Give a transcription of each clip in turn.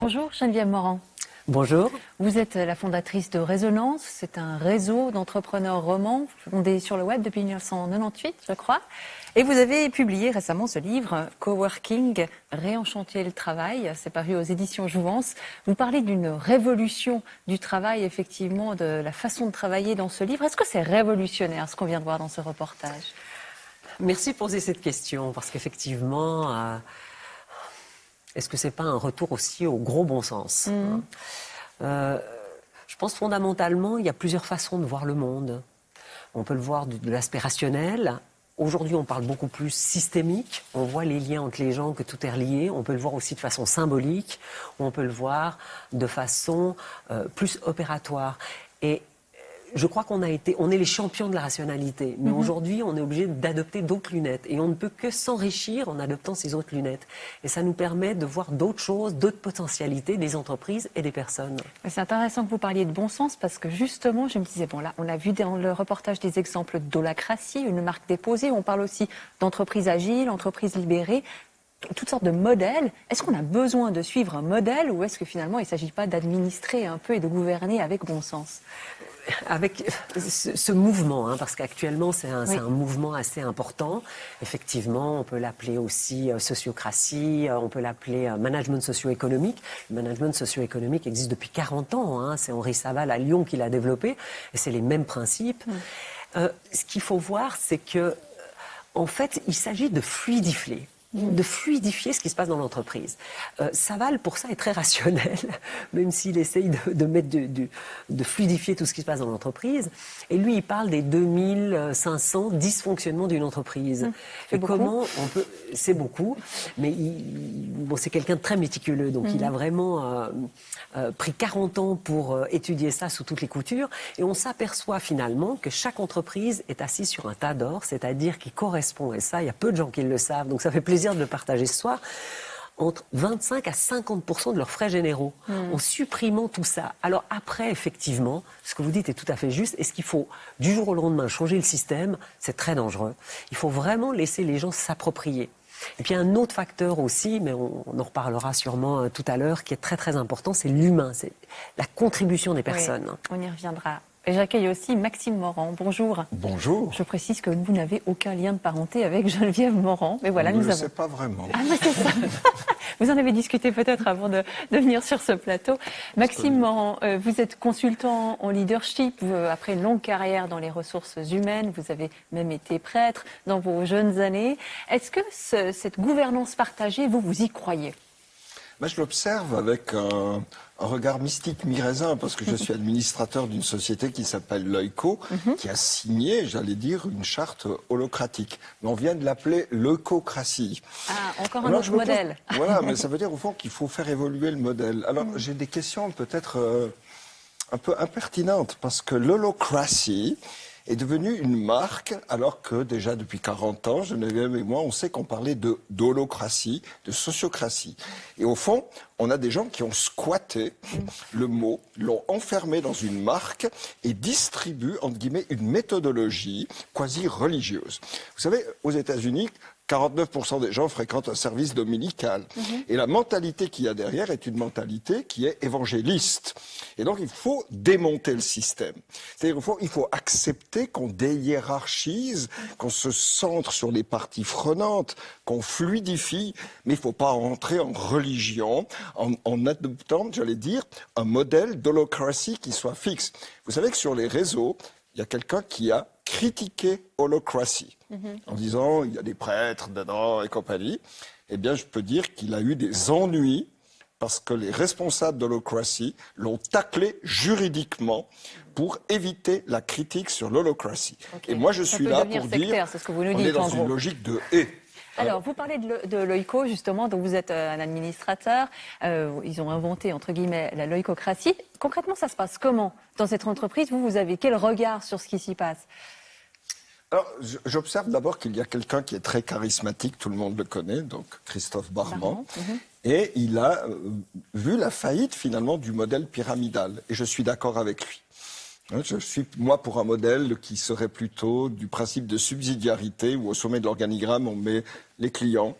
Bonjour Geneviève Morand. Bonjour. Vous êtes la fondatrice de Résonance. C'est un réseau d'entrepreneurs romans fondé sur le web depuis 1998, je crois. Et vous avez publié récemment ce livre, Coworking, réenchanter le travail. C'est paru aux éditions Jouvence. Vous parlez d'une révolution du travail, effectivement, de la façon de travailler dans ce livre. Est-ce que c'est révolutionnaire, ce qu'on vient de voir dans ce reportage? Merci de poser cette question, parce qu'effectivement, est-ce que c'est pas un retour aussi au gros bon sens, hein? Je pense fondamentalement, il y a plusieurs façons de voir le monde. On peut le voir de l'aspect rationnel. Aujourd'hui, on parle beaucoup plus systémique. On voit les liens entre les gens, que tout est relié. On peut le voir aussi de façon symbolique. Ou on peut le voir de façon plus opératoire. Et je crois on est les champions de la rationalité. Mais aujourd'hui, on est obligé d'adopter d'autres lunettes. Et on ne peut que s'enrichir en adoptant ces autres lunettes. Et ça nous permet de voir d'autres choses, d'autres potentialités des entreprises et des personnes. C'est intéressant que vous parliez de bon sens parce que justement, je me disais, bon là, on a vu dans le reportage des exemples d'holacratie, une marque déposée. On parle aussi d'entreprises agiles, entreprises libérées. Toutes sortes de modèles. Est-ce qu'on a besoin de suivre un modèle ou est-ce que finalement il ne s'agit pas d'administrer un peu et de gouverner avec bon sens? Avec ce mouvement, hein, parce qu'actuellement c'est un mouvement assez important. Effectivement, on peut l'appeler aussi sociocratie, on peut l'appeler management socio-économique. Le management socio-économique existe depuis 40 ans, hein, c'est Henri Saval à Lyon qui l'a développé, et c'est les mêmes principes. Ce qu'il faut voir, c'est que, en fait, il s'agit de fluidifier. De fluidifier ce qui se passe dans l'entreprise. Saval, pour ça, est très rationnel, même s'il essaye de fluidifier tout ce qui se passe dans l'entreprise. Et lui, il parle des 2500 dysfonctionnements d'une entreprise. C'est beaucoup. Comment on peut... C'est beaucoup, mais c'est quelqu'un de très méticuleux, donc il a vraiment pris 40 ans pour étudier ça sous toutes les coutures. Et on s'aperçoit finalement que chaque entreprise est assise sur un tas d'or, c'est-à-dire qui correspond, et ça, il y a peu de gens qui le savent, donc ça fait plaisir de le partager ce soir, entre 25 à 50% de leurs frais généraux, en supprimant tout ça. Alors après, effectivement, ce que vous dites est tout à fait juste, et ce qu'il faut, du jour au lendemain, changer le système, c'est très dangereux. Il faut vraiment laisser les gens s'approprier. Et puis un autre facteur aussi, mais on en reparlera sûrement tout à l'heure, qui est très très important, c'est l'humain, c'est la contribution des personnes. Oui, on y reviendra. Et j'accueille aussi Maxime Morand. Bonjour. Bonjour. Je précise que vous n'avez aucun lien de parenté avec Geneviève Morand. Mais voilà, Je nous ne avons... sais pas vraiment. Ah, mais c'est ça. Vous en avez discuté peut-être avant de venir sur ce plateau. Maxime Morand, vous êtes consultant en leadership. Après une longue carrière dans les ressources humaines, vous avez même été prêtre dans vos jeunes années. Est-ce que cette gouvernance partagée, vous y croyez? Je l'observe avec un regard mystique mi-raisin, parce que je suis administrateur d'une société qui s'appelle Leuco, qui a signé, j'allais dire, une charte holocratique. Mais on vient de l'appeler leucocratie. Ah, encore un autre modèle. Voilà, mais ça veut dire au fond qu'il faut faire évoluer le modèle. Alors j'ai des questions peut-être un peu impertinentes, parce que l'holocratie est devenue une marque, alors que déjà depuis 40 ans, Geneviève et moi, on sait qu'on parlait d'holocratie, de sociocratie. Et au fond, on a des gens qui ont squatté le mot, l'ont enfermé dans une marque et distribuent, entre guillemets, une méthodologie quasi religieuse. Vous savez, aux États-Unis, 49% des gens fréquentent un service dominical. Et la mentalité qu'il y a derrière est une mentalité qui est évangéliste. Et donc, il faut démonter le système. C'est-à-dire qu'il faut accepter qu'on déhiérarchise, qu'on se centre sur les parties prenantes, qu'on fluidifie, mais il ne faut pas entrer en religion, en adoptant, j'allais dire, un modèle d'holocratie qui soit fixe. Vous savez que sur les réseaux, il y a quelqu'un qui a critiqué holocratie, en disant il y a des prêtres dedans et compagnie. Eh bien, je peux dire qu'il a eu des ennuis parce que les responsables d'holocratie l'ont taclé juridiquement pour éviter la critique sur l'holocratie. Okay. Et moi, je suis là pour dire c'est ce que vous nous on dites, est dans une logique de « et ». Alors, vous parlez de Leuco, justement, donc vous êtes un administrateur. Ils ont inventé, entre guillemets, la leucocratie. Concrètement, ça se passe comment dans cette entreprise? Vous avez quel regard sur ce qui s'y passe? Alors, j'observe d'abord qu'il y a quelqu'un qui est très charismatique, tout le monde le connaît, donc Christophe Barman. Et il a vu la faillite, finalement, du modèle pyramidal. Et je suis d'accord avec lui. Je suis, moi, pour un modèle qui serait plutôt du principe de subsidiarité, où au sommet de l'organigramme, on met les clients,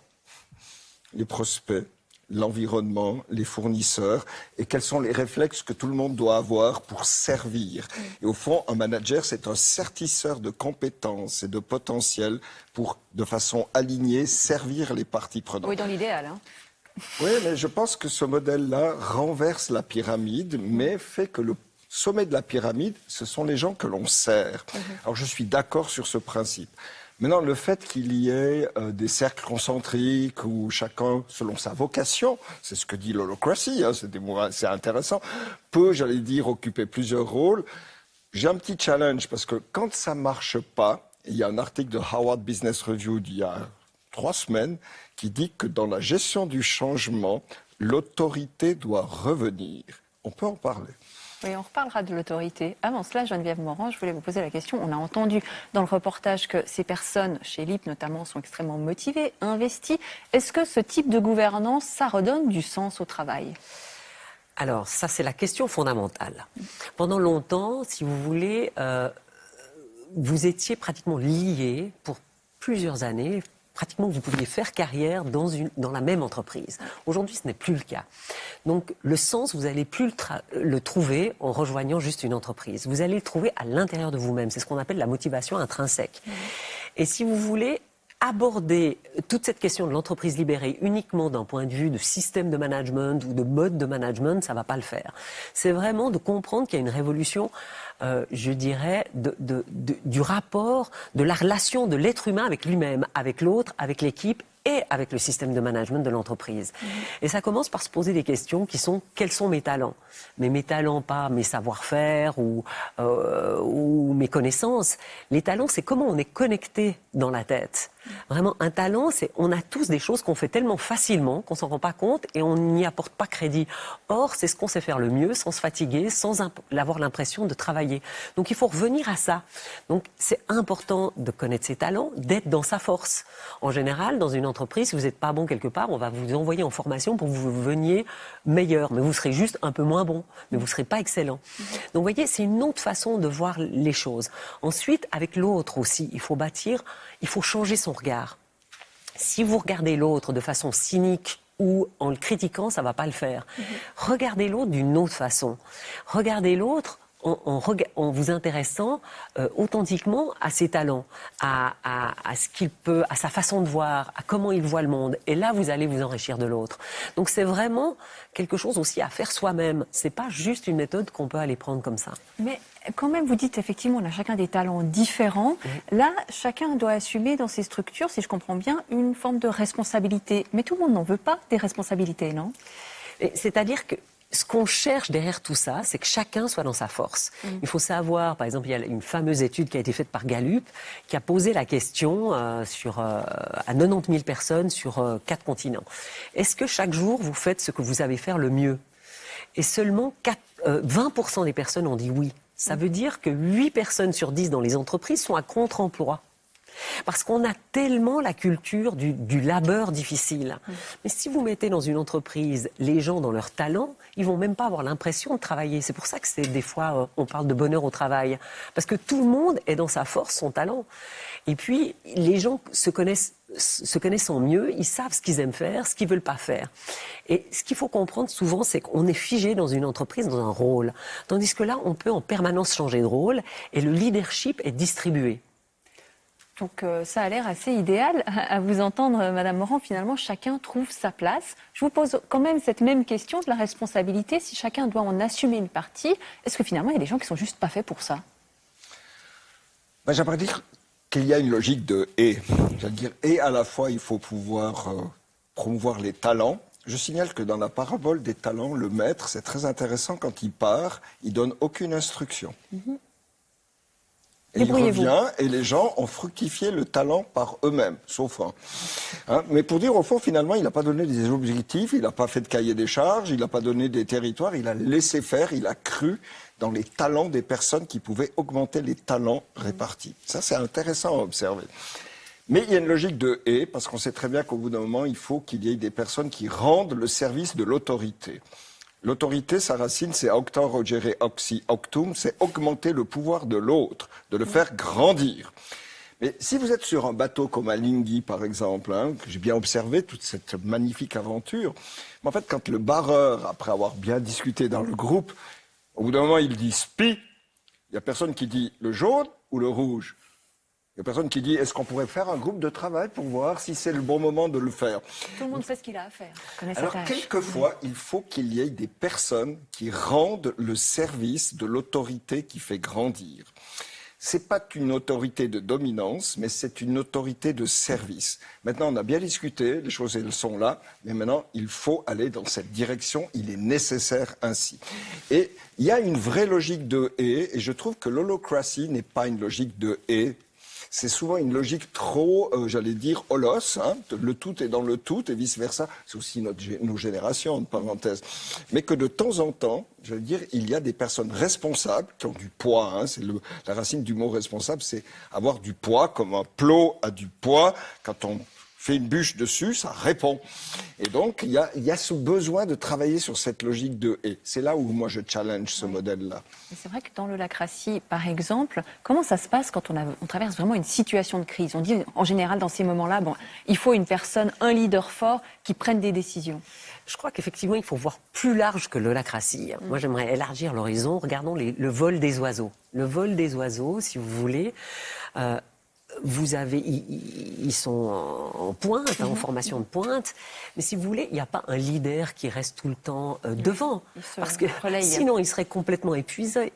les prospects, l'environnement, les fournisseurs et quels sont les réflexes que tout le monde doit avoir pour servir. Et au fond, un manager, c'est un sertisseur de compétences et de potentiel pour, de façon alignée, servir les parties prenantes. Oui, dans l'idéal. Hein. Oui, mais je pense que ce modèle-là renverse la pyramide, mais fait que le sommet de la pyramide, ce sont les gens que l'on sert. Alors je suis d'accord sur ce principe. Maintenant, le fait qu'il y ait des cercles concentriques où chacun, selon sa vocation, c'est ce que dit l'holocratie, hein, c'est intéressant, peut, j'allais dire, occuper plusieurs rôles. J'ai un petit challenge parce que quand ça marche pas, il y a un article de Harvard Business Review d'il y a 3 semaines qui dit que dans la gestion du changement, l'autorité doit revenir. On peut en parler. Oui, on reparlera de l'autorité. Avant cela, Geneviève Morand, je voulais vous poser la question. On a entendu dans le reportage que ces personnes, chez LIP notamment, sont extrêmement motivées, investies. Est-ce que ce type de gouvernance, ça redonne du sens au travail ? Alors, ça, c'est la question fondamentale. Pendant longtemps, si vous voulez, vous étiez pratiquement liés pour plusieurs années. Pratiquement, vous pouviez faire carrière dans la même entreprise. Aujourd'hui, ce n'est plus le cas. Donc, le sens, vous n'allez plus le trouver en rejoignant juste une entreprise. Vous allez le trouver à l'intérieur de vous-même. C'est ce qu'on appelle la motivation intrinsèque. Et si vous voulez aborder toute cette question de l'entreprise libérée uniquement d'un point de vue de système de management ou de mode de management, ça ne va pas le faire. C'est vraiment de comprendre qu'il y a une révolution, je dirais, du rapport, de la relation de l'être humain avec lui-même, avec l'autre, avec l'équipe et avec le système de management de l'entreprise. Et ça commence par se poser des questions qui sont quels sont mes talents ? Mais mes talents, pas mes savoir-faire ou mes connaissances. Les talents, c'est comment on est connecté dans la tête. Vraiment, un talent, c'est on a tous des choses qu'on fait tellement facilement qu'on s'en rend pas compte et on n'y apporte pas crédit. Or, c'est ce qu'on sait faire le mieux, sans se fatiguer, sans avoir l'impression de travailler. Donc, il faut revenir à ça. Donc, c'est important de connaître ses talents, d'être dans sa force. En général, dans une entreprise, si vous n'êtes pas bon quelque part, on va vous envoyer en formation pour que vous veniez meilleur. Mais vous serez juste un peu moins bon, mais vous ne serez pas excellent. Donc, vous voyez, c'est une autre façon de voir les choses. Ensuite, avec l'autre aussi, il faut changer son regard. Si vous regardez l'autre de façon cynique ou en le critiquant, ça ne va pas le faire. Regardez l'autre d'une autre façon. Regardez l'autre en vous intéressant authentiquement à ses talents, à ce qu'il peut, à sa façon de voir, à comment il voit le monde. Et là, vous allez vous enrichir de l'autre. Donc, c'est vraiment quelque chose aussi à faire soi-même. C'est pas juste une méthode qu'on peut aller prendre comme ça. Mais quand même, vous dites effectivement, on a chacun des talents différents. Là, chacun doit assumer dans ses structures, si je comprends bien, une forme de responsabilité. Mais tout le monde n'en veut pas des responsabilités, non ? C'est-à-dire que ce qu'on cherche derrière tout ça, c'est que chacun soit dans sa force. Il faut savoir, par exemple, il y a une fameuse étude qui a été faite par Gallup, qui a posé la question à 90 000 personnes sur 4 continents. Est-ce que chaque jour, vous faites ce que vous savez faire le mieux ? Et seulement 20% des personnes ont dit oui. Ça veut dire que 8 personnes sur 10 dans les entreprises sont à contre-emploi. Parce qu'on a tellement la culture du labeur difficile. Mais si vous mettez dans une entreprise les gens dans leur talent, ils vont même pas avoir l'impression de travailler. C'est pour ça que des fois, on parle de bonheur au travail. Parce que tout le monde est dans sa force, son talent. Et puis, les gens se connaissant mieux, ils savent ce qu'ils aiment faire, ce qu'ils veulent pas faire. Et ce qu'il faut comprendre souvent, c'est qu'on est figé dans une entreprise, dans un rôle. Tandis que là, on peut en permanence changer de rôle et le leadership est distribué. Donc ça a l'air assez idéal à vous entendre, Madame Morand. Finalement, chacun trouve sa place. Je vous pose quand même cette même question de la responsabilité. Si chacun doit en assumer une partie, est-ce que finalement, il y a des gens qui sont juste pas faits pour ça ? J'aimerais dire qu'il y a une logique de « et ». J'allais dire « et » à la fois, il faut pouvoir promouvoir les talents. Je signale que dans la parabole des talents, le maître, c'est très intéressant, quand il part, il donne aucune instruction. Et il revient et les gens ont fructifié le talent par eux-mêmes, sauf un. Hein, mais pour dire, au fond, finalement, il n'a pas donné des objectifs, il n'a pas fait de cahier des charges, il n'a pas donné des territoires, il a laissé faire, il a cru dans les talents des personnes qui pouvaient augmenter les talents répartis. Ça, c'est intéressant à observer. Mais il y a une logique de « et », parce qu'on sait très bien qu'au bout d'un moment, il faut qu'il y ait des personnes qui rendent le service de l'autorité. L'autorité, sa racine, c'est aucta rogere auxi auctum, c'est augmenter le pouvoir de l'autre, de le faire grandir. Mais si vous êtes sur un bateau comme Alinghi, par exemple, hein, que j'ai bien observé toute cette magnifique aventure, mais en fait, quand le barreur, après avoir bien discuté dans le groupe, au bout d'un moment, il dit spi, il n'y a personne qui dit le jaune ou le rouge. Il n'y a personne qui dit est-ce qu'on pourrait faire un groupe de travail pour voir si c'est le bon moment de le faire. Tout le monde sait ce qu'il a à faire. Connaît sa Alors, tâche. quelquefois, il faut qu'il y ait des personnes qui rendent le service de l'autorité qui fait grandir. C'est pas une autorité de dominance, mais c'est une autorité de service. Maintenant, on a bien discuté, les choses elles sont là, mais maintenant, il faut aller dans cette direction, il est nécessaire ainsi. Et il y a une vraie logique de et je trouve que l'holocratie n'est pas une logique de et. C'est souvent une logique trop, j'allais dire, holos. Hein, le tout est dans le tout et vice-versa. C'est aussi nos générations, en parenthèse. Mais que de temps en temps, j'allais dire, il y a des personnes responsables qui ont du poids. Hein, c'est la racine du mot responsable, c'est avoir du poids, comme un plot a du poids. Quand on fait une bûche dessus, ça répond. Et donc, il y a ce besoin de travailler sur cette logique de « et ». C'est là où moi je challenge ce modèle-là. C'est vrai que dans l'holacratie, par exemple, comment ça se passe quand on traverse vraiment une situation de crise? On dit en général dans ces moments-là, bon, il faut une personne, un leader fort qui prenne des décisions. Je crois qu'effectivement, il faut voir plus large que l'holacratie. Moi, j'aimerais élargir l'horizon. Regardons le vol des oiseaux. Le vol des oiseaux, si vous voulez... vous avez, ils sont en pointe, en formation de pointe, mais si vous voulez, il n'y a pas un leader qui reste tout le temps devant, parce que sinon il serait complètement épuisé.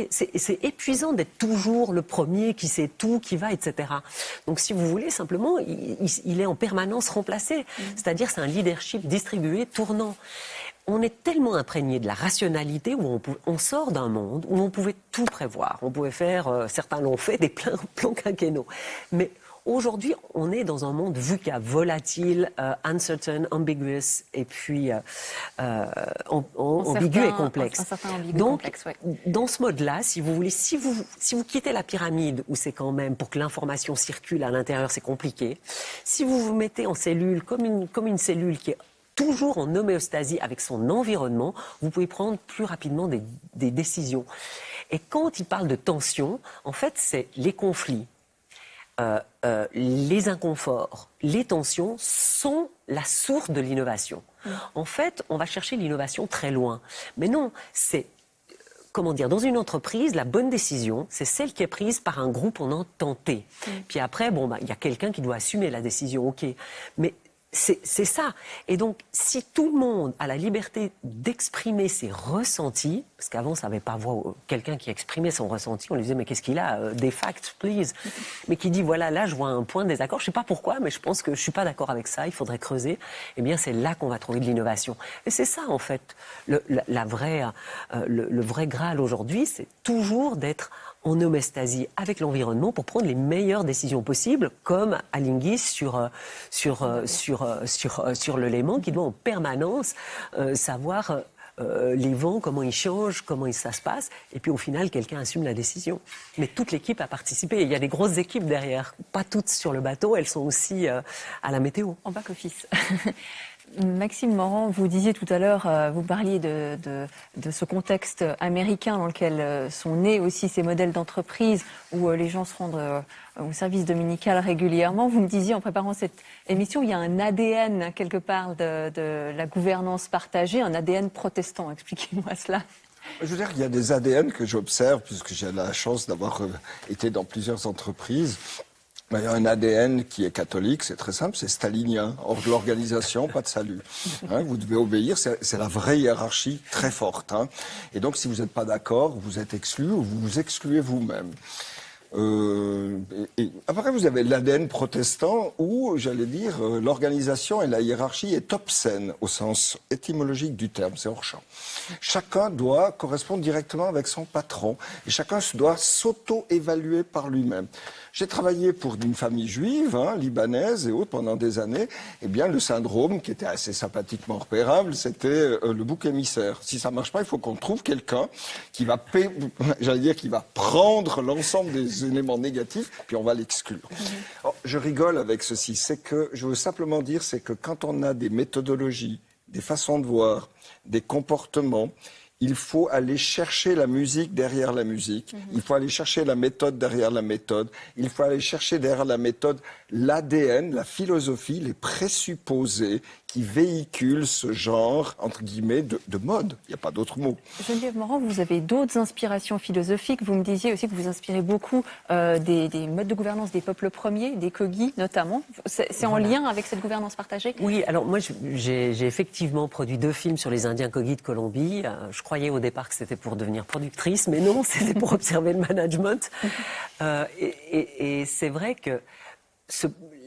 C'est épuisant d'être toujours le premier qui sait tout, qui va, etc. Donc si vous voulez, simplement, il est en permanence remplacé, c'est-à-dire c'est un leadership distribué, tournant. On est tellement imprégné de la rationalité où on sort d'un monde où on pouvait tout prévoir. On pouvait faire, certains l'ont fait, des plans quinquennaux. Mais aujourd'hui, on est dans un monde VUCA, volatile, uncertain, ambiguous, et puis ambigu et complexe. Un certain ambigu Donc, complexe, ouais. dans ce mode-là, si vous voulez, si vous quittez la pyramide, où c'est quand même, pour que l'information circule à l'intérieur, c'est compliqué, si vous vous mettez en cellule, comme une cellule qui est toujours en homéostasie avec son environnement, vous pouvez prendre plus rapidement des décisions. Et quand il parle de tension, en fait, c'est les conflits, les inconforts, les tensions sont la source de l'innovation. En fait, on va chercher l'innovation très loin. Mais non, c'est... Comment dire, dans une entreprise, la bonne décision, c'est celle qui est prise par un groupe en tenté. Puis après, bon, il y a quelqu'un qui doit assumer la décision, ok. Mais c'est ça. Et donc, si tout le monde a la liberté d'exprimer ses ressentis, parce qu'avant, ça n'avait pas quelqu'un qui exprimait son ressenti, on lui disait, mais qu'est-ce qu'il a? Des facts, please. Mais qui dit, voilà, là, je vois un point de désaccord, je ne sais pas pourquoi, mais je pense que je ne suis pas d'accord avec ça, il faudrait creuser. Eh bien, c'est là qu'on va trouver de l'innovation. Et c'est ça, en fait, le vrai Graal aujourd'hui, c'est toujours d'être en homéostasie avec l'environnement pour prendre les meilleures décisions possibles, comme Alinghi sur le Léman, qui doit en permanence savoir les vents, comment ils changent, ça se passe, et puis au final, quelqu'un assume la décision. Mais toute l'équipe a participé, il y a des grosses équipes derrière, pas toutes sur le bateau, elles sont aussi à la météo. En back-office. Maxime Morand, vous disiez tout à l'heure, vous parliez de ce contexte américain dans lequel sont nés aussi ces modèles d'entreprise où les gens se rendent au service dominical régulièrement. Vous me disiez en préparant cette émission, il y a un ADN quelque part de la gouvernance partagée, un ADN protestant. Expliquez-moi cela. Je veux dire, il y a des ADN que j'observe, puisque j'ai la chance d'avoir été dans plusieurs entreprises. Il y a un ADN qui est catholique, c'est très simple, c'est stalinien. Hors de l'organisation, pas de salut. Hein, vous devez obéir, c'est la vraie hiérarchie très forte. Hein. Et donc, si vous n'êtes pas d'accord, vous êtes exclu ou vous vous excluez vous-même. Et après, vous avez l'ADN protestant où, j'allais dire, l'organisation et la hiérarchie est obscène au sens étymologique du terme, c'est hors champ. Chacun doit correspondre directement avec son patron et chacun doit s'auto-évaluer par lui-même. J'ai travaillé pour une famille juive, hein, libanaise et autres pendant des années. Eh bien, le syndrome, qui était assez sympathiquement repérable, c'était le bouc émissaire. Si ça marche pas, il faut qu'on trouve quelqu'un qui va, qui va prendre l'ensemble des éléments négatifs, puis on va l'exclure. Alors, je rigole avec ceci. C'est que, je veux simplement dire, c'est que quand on a des méthodologies, des façons de voir, des comportements il faut aller chercher la musique derrière la musique, il faut aller chercher la méthode derrière la méthode, il faut aller chercher derrière la méthode l'ADN, la philosophie, les présupposés qui véhiculent ce genre, entre guillemets, de mode. Il n'y a pas d'autre mot. Geneviève Morand, vous avez d'autres inspirations philosophiques. Vous me disiez aussi que vous inspirez beaucoup des modes de gouvernance des peuples premiers, des Kogi notamment. C'est en lien avec cette gouvernance partagée? Oui, alors moi j'ai effectivement produit 2 films sur les Indiens Kogi de Colombie. Je croyais au départ que c'était pour devenir productrice, mais non, c'était pour observer le management. Et c'est vrai que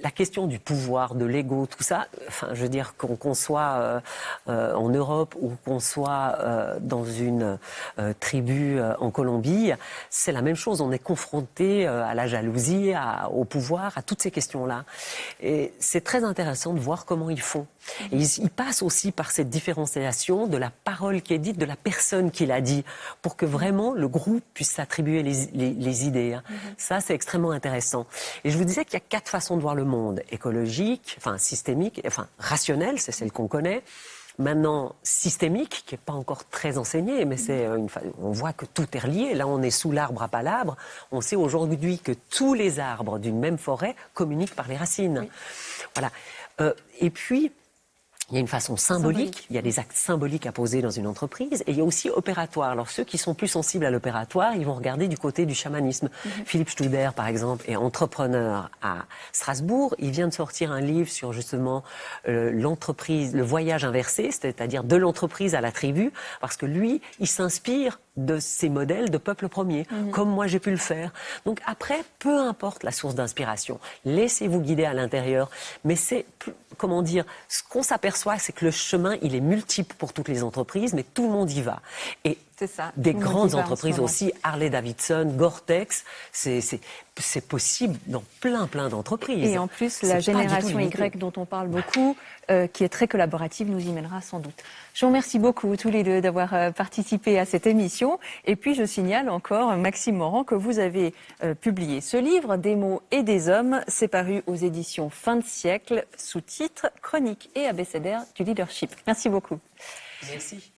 la question du pouvoir, de l'ego, tout ça, enfin, je veux dire qu'on soit en Europe ou qu'on soit dans une tribu en Colombie, c'est la même chose. On est confronté à la jalousie, au pouvoir, à toutes ces questions-là. Et c'est très intéressant de voir comment ils font. Et ils passent aussi par cette différenciation de la parole qui est dite, de la personne qui l'a dit, pour que vraiment le groupe puisse s'attribuer les idées. Hein. Ça, c'est extrêmement intéressant. Et je vous disais qu'il y a 4 façons de voir le monde: écologique, enfin systémique, enfin rationnel, c'est celle qu'on connaît. Maintenant, systémique, qui n'est pas encore très enseignée, mais on voit que tout est relié. Là, on est sous l'arbre à palabre. On sait aujourd'hui que tous les arbres d'une même forêt communiquent par les racines. Oui. Voilà. Et puis, il y a une façon symbolique, il y a des actes symboliques à poser dans une entreprise, et il y a aussi opératoire. Alors ceux qui sont plus sensibles à l'opératoire, ils vont regarder du côté du chamanisme. Philippe Studer, par exemple, est entrepreneur à Strasbourg. Il vient de sortir un livre sur justement l'entreprise, le voyage inversé, c'est-à-dire de l'entreprise à la tribu, parce que lui, il s'inspire de ces modèles de peuples premiers, comme moi j'ai pu le faire. Donc après, peu importe la source d'inspiration, laissez-vous guider à l'intérieur, mais c'est, comment dire, ce qu'on s'aperçoit, c'est que le chemin, il est multiple pour toutes les entreprises, mais tout le monde y va. Et ça, des grandes entreprises aussi, Harley-Davidson, Gore-Tex, c'est possible dans plein d'entreprises. Et en plus, la génération Y dont on parle beaucoup, qui est très collaborative, nous y mènera sans doute. Je vous remercie beaucoup tous les deux d'avoir participé à cette émission. Et puis je signale encore, Maxime Morand, que vous avez publié ce livre, Des mots et des hommes. C'est paru aux éditions Fin de siècle, sous-titre Chronique et abécédaire du leadership. Merci beaucoup. Merci.